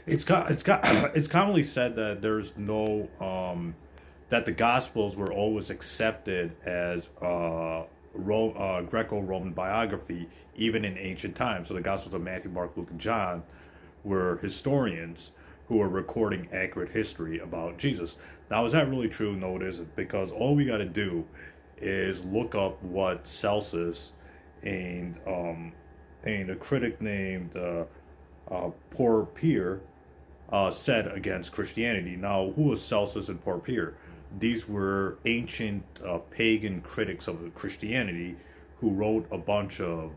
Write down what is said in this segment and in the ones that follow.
It's commonly said that there's no that the Gospels were always accepted as Greco-Roman biography, even in ancient times. So the Gospels of Matthew, Mark, Luke, and John were historians who were recording accurate history about Jesus. Now, is that really true? No, it isn't, because all we got to do is look up what Celsus and a critic named Porphyr said against Christianity. Now, who was Celsus and Porphyr? These were ancient pagan critics of Christianity who wrote a bunch of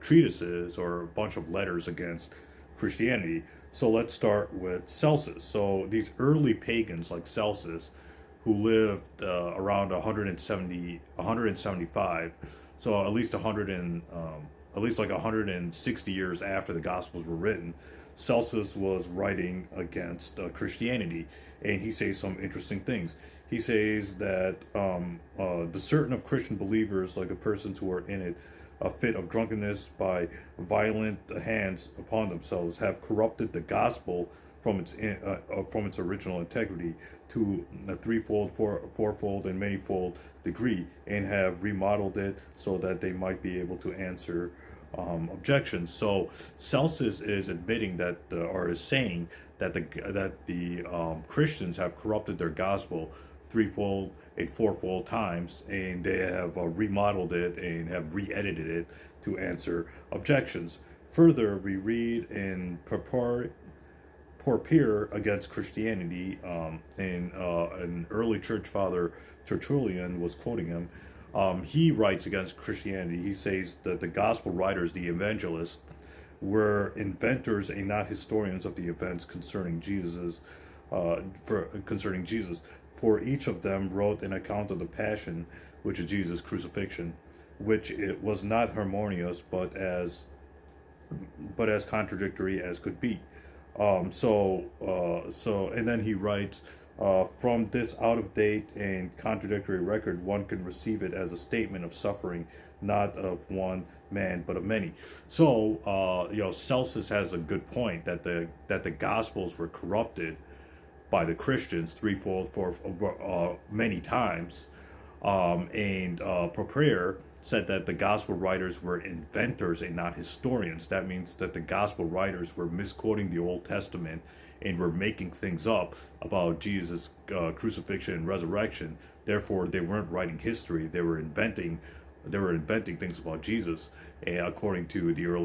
treatises or a bunch of letters against Christianity. So let's start with Celsus. So these early pagans like Celsus, who lived around 175, so at least 100 and at least like 160 years after the Gospels were written, Celsus was writing against Christianity, and he says some interesting things. He says that the certain of Christian believers, like the persons who are in it, a fit of drunkenness by violent hands upon themselves, have corrupted the gospel from its original integrity to a threefold, fourfold, and manyfold degree, and have remodeled it so that they might be able to answer objections. So Celsus is admitting that, or is saying that the Christians have corrupted their gospel threefold and fourfold times, and they have remodeled it and have re-edited it to answer objections. Further, we read in Porphyr against Christianity, and an early church father, Tertullian, was quoting him. He writes against Christianity. He says that the gospel writers, the evangelists, were inventors and not historians of the events concerning Jesus. For each of them wrote an account of the passion, which is Jesus' crucifixion, which it was not harmonious, but as contradictory as could be. And then he writes, from this out of date and contradictory record, one can receive it as a statement of suffering, not of one man, but of many. So, Celsus has a good point that the Gospels were corrupted by the Christians threefold, many times. And Porphyr said that the gospel writers were inventors and not historians. That means that the gospel writers were misquoting the Old Testament and were making things up about Jesus' crucifixion and resurrection. Therefore, they weren't writing history; they were inventing things about Jesus, according to the early